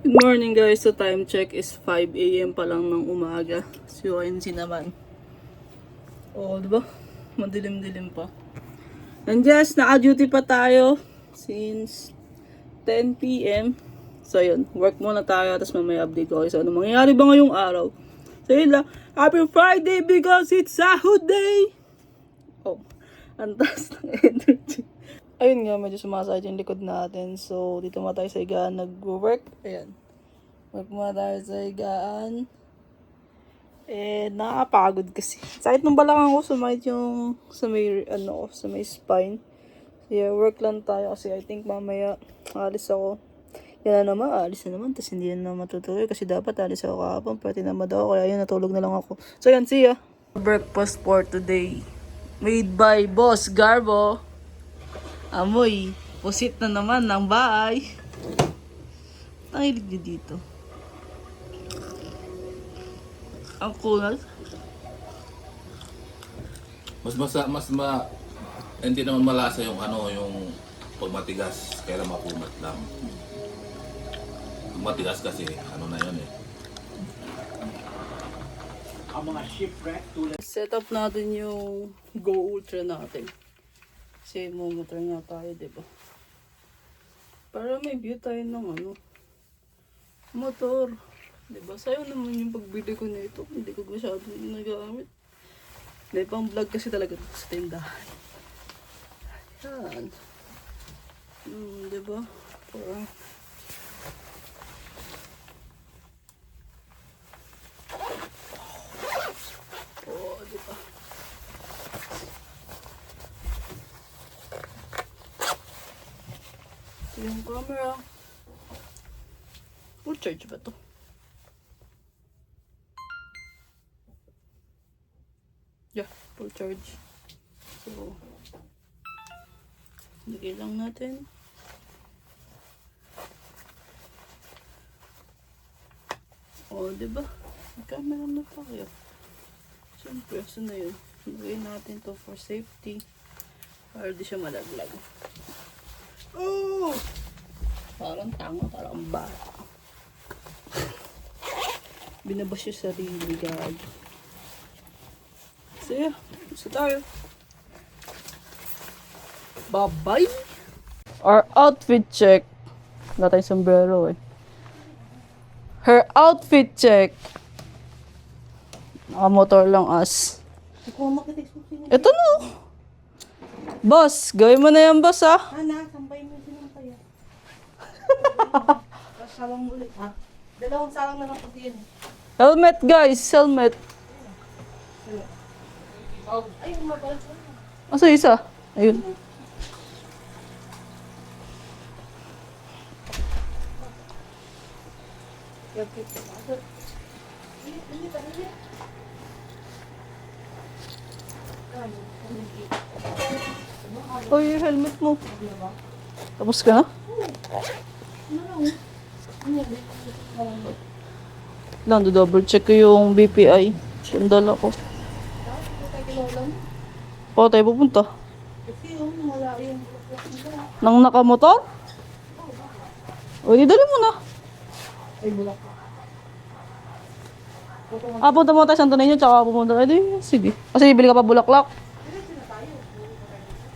Good morning guys, so time check is 5 AM pa lang ng umaga. Si ONC naman. Oo, diba? Madilim-dilim pa. And yes, naka-duty pa tayo since 10 PM. So yun, work muna tayo, tapos mamaya update ko kayo sa ano mangyayari ba ngayong araw. So yun lang, happy Friday because it's Sahod Day! Oh, ang taas ng energy. Ayun nga, medyo sumasakit yung likod natin. So, dito muna tayo sa higaan nag-work. Ayan. Work muna tayo sa higaan. Nakakapagod kasi. Sakit ng balakang ko, sumakit yung sa may spine. So, yeah, work lang tayo kasi I think mamaya alis ako. Yan na naman, alis na naman. Tapos hindi na matutuloy kasi dapat alis ako kahapon. Pwede naman daw, kaya yun, natulog na lang ako. So, yan, see ya. Breakfast for today. Made by Boss Garbo. Amoy, pusit na naman ng bahay. Tangilig nyo dito. Ang kunal. Hindi naman malasa yung yung pag matigas, kaya makumat lang. Pag matigas kasi, na yun eh. Ang mga shipwreck tulad Set up natin yung Go Ultra natin. Kasi motor nga tayo, diba? Para may view tayo ng motor. Diba? Sayang naman yung pagbili ko nito. Hindi ko masyado nagamit. Hindi, pang vlog kasi talaga sa tindahan. Yan. Diba? Para... Oh, diba? Ito yung camera. Full charge ba to? Yeah, full charge. So, lagay lang natin. Oh, diba? May camera na tayo. Siyempre, saan na yun? Lagay natin to for safety. Para di siya malaglag. Oh! Parang tanga, parang bata. Binabas yung sarili, guys. So yeah, gusto tayo. Bye-bye! Our outfit check. Wala tayong sombrero eh. Her outfit check. Nakamotor lang as. Ito no. Boss, gawin mo na yan, boss, ha? Ana, sampay mo sinampay. Salang ulit, ha? Dalawang salang na lang pati yun. Helmet, guys. Helmet. Ay, umabal ko. Asa isa? Ayun. Oy, yung helmet mo. Tapos ka na? Lang, double check ko yung BPI. Sandala ko. Oo, tayo pupunta. Kasi yung wala yung Nang nakamotor? O, di dali mo na. ay bulak. Punta mo tayo Santo Niño, tsaka pupunta. Ay, di, sige. Kasi bibili ka pa bulaklak.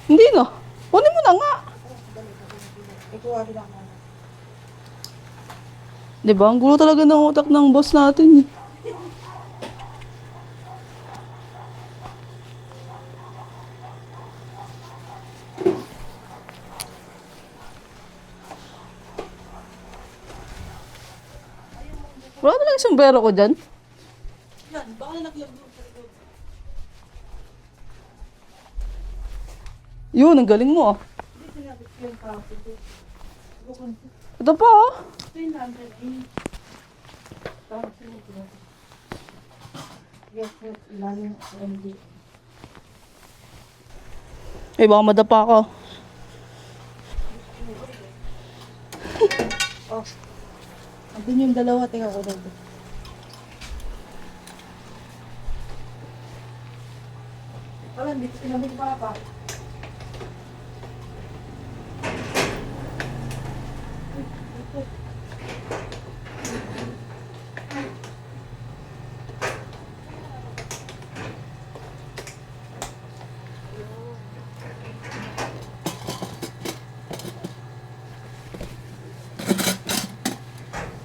Hindi na. Kunin mo na nga. Ikuha lang. Diba? Ang gulo talaga ng utak ng boss natin. Wala talagang sombrero ko dyan. Yan, baka naglagyan sa likod. Yun, ang galing mo ah. Hindi sinabi ko yung kapit. Ito pa oh. Ito yung number ay. Tapos sinabi. Yes, ilalim sa MD. Eh, baka madapa ako. Oh. Andun yung dalawa, tingnan ko doon. Wala, dito sinabi ko pa.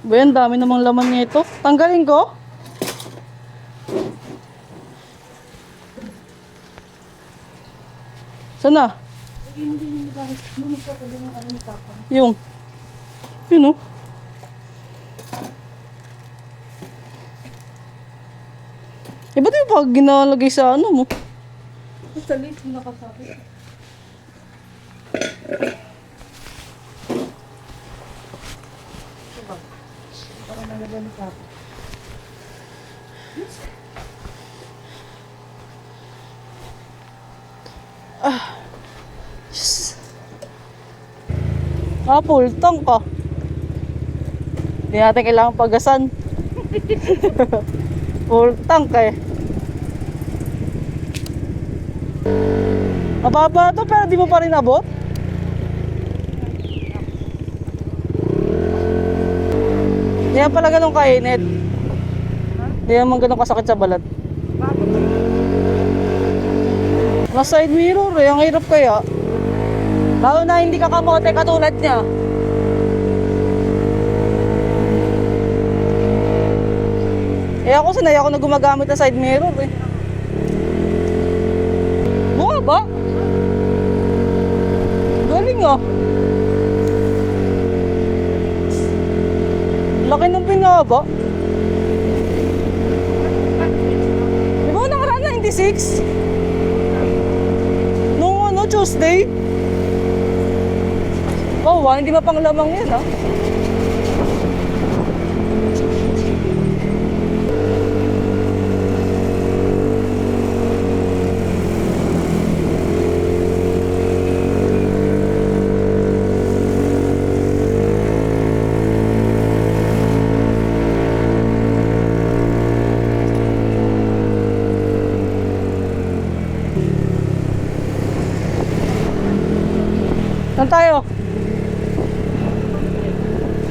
Ba yan, dami namang laman niya ito. Tanggalin ko? Sana? Yung. Yun oh. Eh, ba't yung pag ginalagay sa ano mo? Sa late, nakasakit. Para nalagyan sa akin. Ah, full tank ka. Hindi natin kailangan pagasan. Full tank eh. Mababa to pero di mo pa rin abot. Hindi yan pala ganun kainit. Hindi naman ganun kasakit sa balat. Mas side mirror eh, ang hirap kaya. Lalo na hindi ka kamote katulad niya. Eh ako sanay ako na gumagamit ng side mirror eh. Buka ba? Galing ah. Laki ng pinaba. Di ba nakaraan 96? Nung ano, Tuesday? Oh, hindi pa pang lamang yan ah. Saan tayo?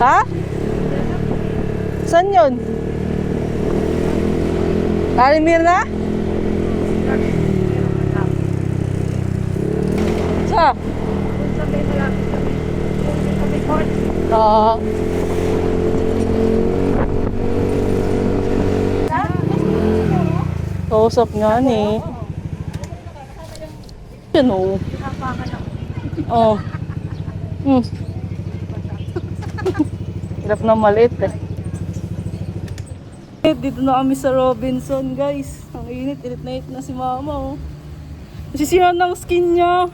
Ha? Saan yun? Kalimir na? Sa? Oo. Kausap nga ni. Yan o. Oo. Hirap na maliit eh. Dito na kami sa Robinson guys. Ang init, init na si mama oh. Nasisira ng skin niya.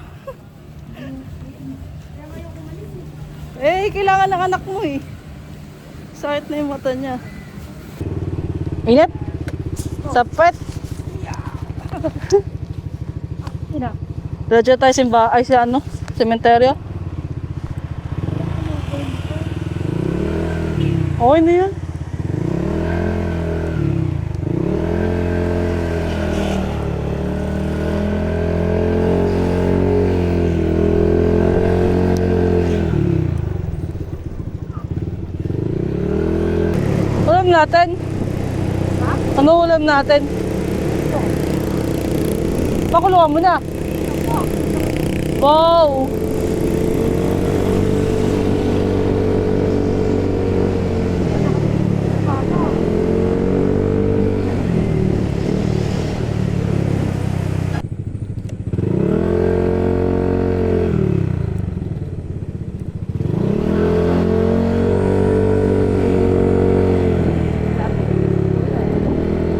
Eh, kailangan ng anak mo eh. Sakit na yung mata niya. Init? Sapet? Radyo tayo simba, ay sa ano? Sementeryo? Okay na yan. Ulam natin? Ano ulam natin? Pakuluan mo na. Wow!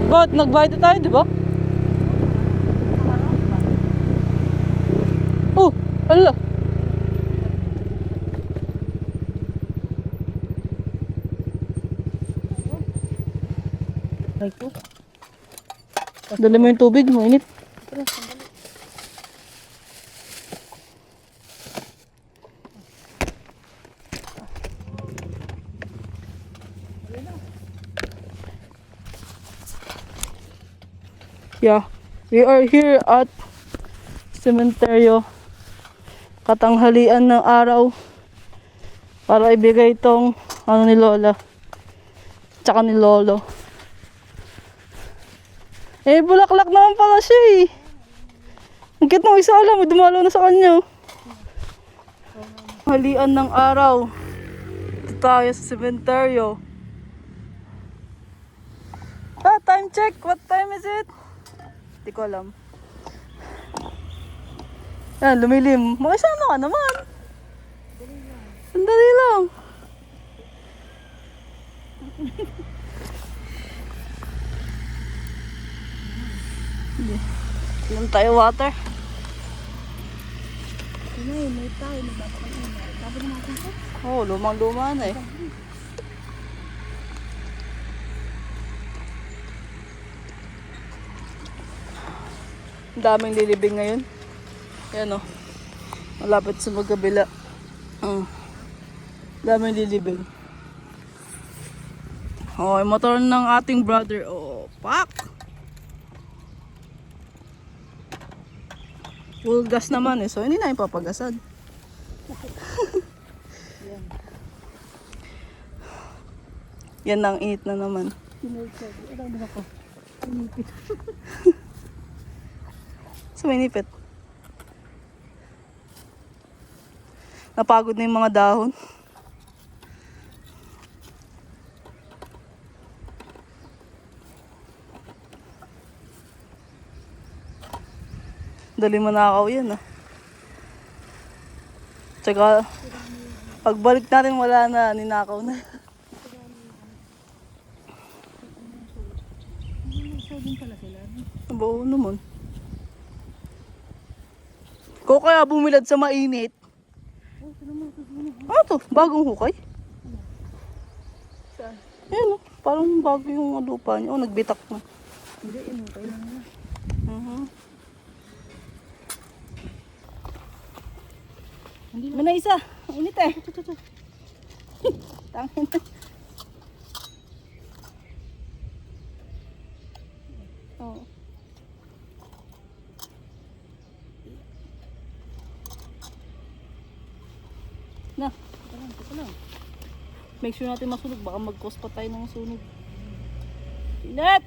Ba't nagbayad na tayo, di ba? Oh, ala. Ay ko. Dala mo yung tubig, mainit. Yeah, we are here at Sementeryo. Katanghalian ng araw para ibigay itong ano ni Lola tsaka ni Lolo. Eh, bulaklak naman pala siya eh. Ang cute ng isa, alam mo, dumalo na sa kanya. Halian ng araw. Dito tayo sa Sementeryo. time check. What time is it? Hindi ko alam. Yan, lumilim. Makisama ka naman. Sandali lang. Inom tayo water. May tayo. Nagpapakain. Tapos na natin ito. Oh, lumang-luma na eh. Ang daming lilibing ngayon. Ayan o. Malapit sa magkabila. Daming lilibing. Oh, yung motor ng ating brother. Oh, pak! Full gas naman eh. So, hindi na yung papagasan. Yan ang init na naman. So, may nipit. Napagod na yung mga dahon. Dali manakaw yan ah. Tsaka, pagbalik natin wala na, ninakaw na. Oo naman. Ko kaya bumilad sa mainit. Ano to? Bagong hukay? Saan? Ayan o. Parang bago yung lupa niya. Oh, nagbitak na. Hindi, inukay lang na. May na isa. Ang init eh. Tangin na. Oh. Na, ito lang. Make sure natin masunog. Baka mag-cause pa tayo ng sunog. Init!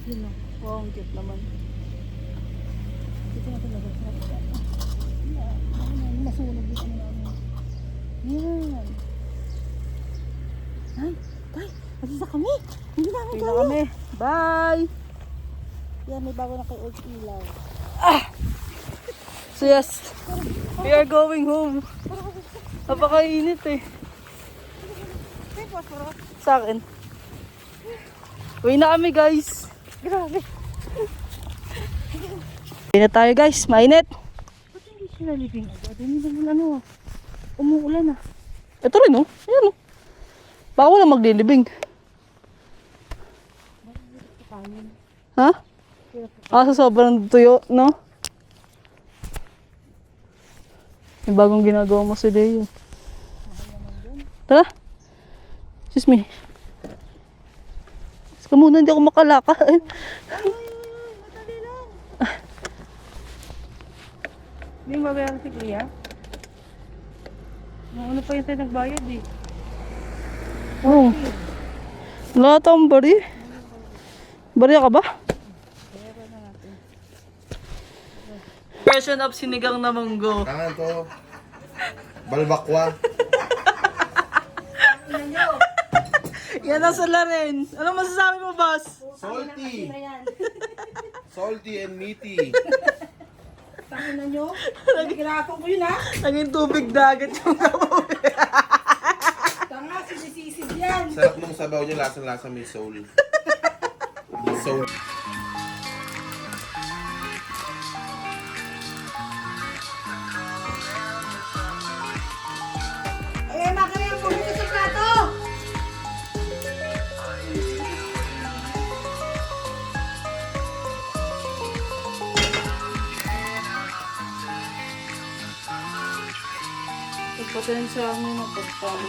Yun lang. Wow, ang cute naman. Dito natin labas. Masunog dito namin. Yan. Ay, tay. Mag-isa kami. Hindi namin Okay na kaya. kami. Bye! Yan, may bago na kay Old Ilaw. So yes, we are going home. Napakainit eh. Sa akin. Uwi na kami guys. Grabe. Uwi na tayo guys, mainit. Ba't hindi sila living agad? Hindi naman ano ah. Umuulan ah. Ito rin oh, ayan oh. Baka wala maglilibing. Ha? Sa sobrang tuyo, no? May bagong ginagawa mo si Leo. Tara. Excuse me. Saka muna, hindi ako makalaka. Madali lang. Hindi mo babayaran si Kuya? Ano pa yung tayo nagbayad eh? Oh. Wala tayong bari. Bari ka ba? Version of sinigang na munggo. Tangan to. Balbakwa. Yan ang sala rin. Ano masasabi mo, boss? Salty. Salty and meaty. Tanginan nyo? Nagkirapon ko yun ha? Naging tubig dagat yung kamoy. Tanga, sinisisid yan. Sarap nung sabaw niya, lasang-lasa may soul. May soul. Eh, makari ang pumunta sa plato! Pagpatensya mo na pagpano.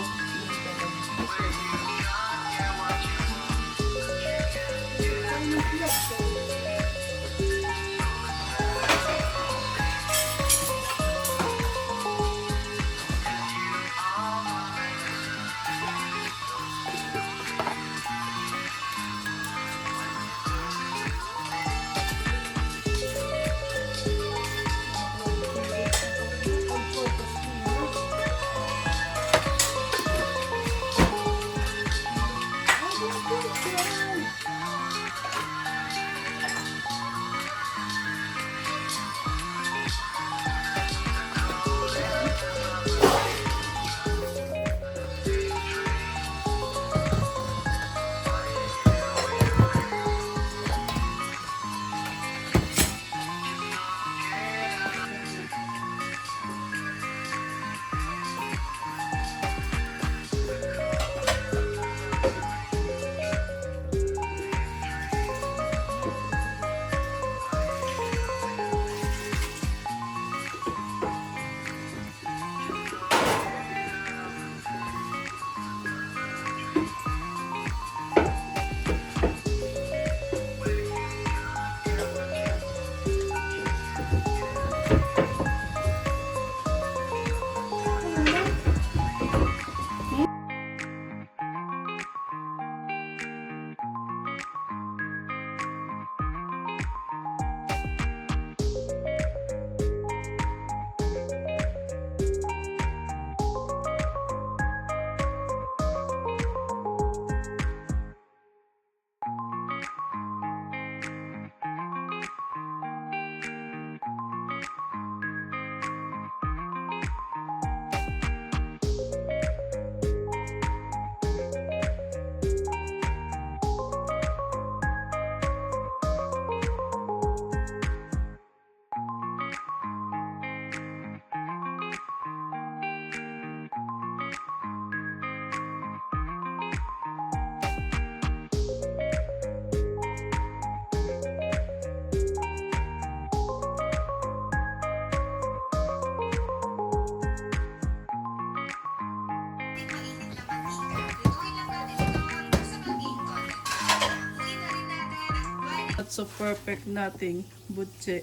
so perfect nating butche.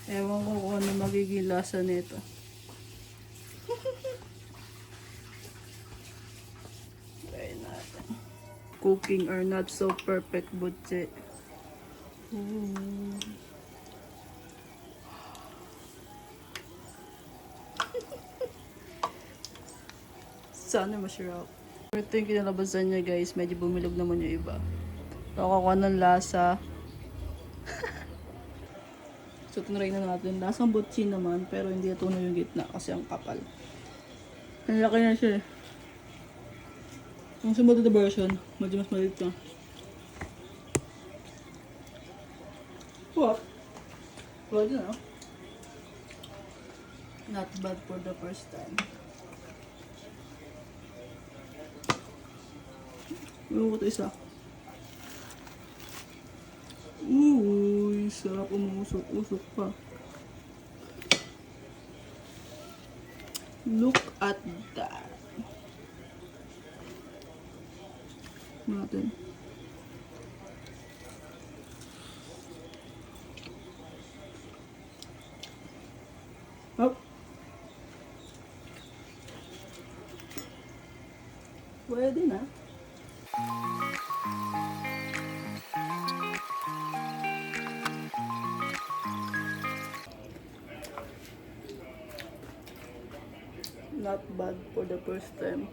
Ewan ko kung ano magiging lasa nito. Try natin. Cooking or not so perfect butche. Ooh. Sana masarap. Ito yung kinalabasan niya guys. Medyo bumilog naman yung iba. Nakakuha ng lasa. So, tinry na natin. Lasang butchi naman. Pero hindi ito na yung gitna kasi ang kapal. Ang laki na siya eh. Ang sumunod na version, medyo mas maliit na. What? Well, na. Not bad for the first time. Ano ko ito isa? Uy, sarap, umusok-usok pa. Look at that. Natin. Hop. Pwede na. Not bad for the first time.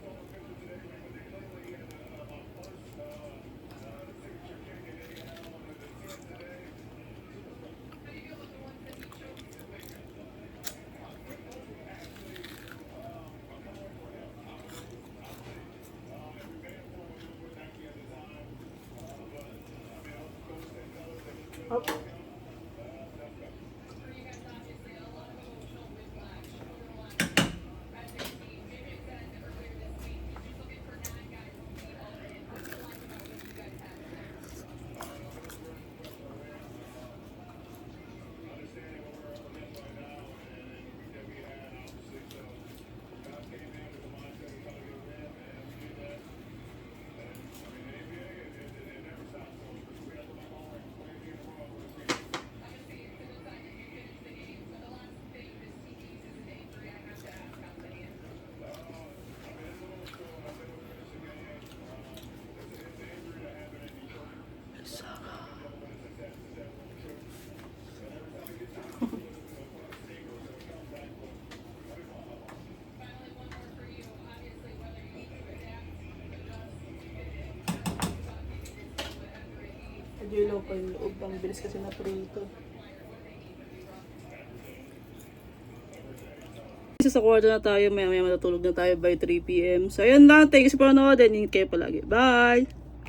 Up. Medyo ilaw pa yung loob. Ang bilis kasi na prito. Isa sa kwarto na tayo. Maya matutulog na tayo by 3 PM. So, ayan lang. Thank you for panonood. And ingat kayo palagi. Bye!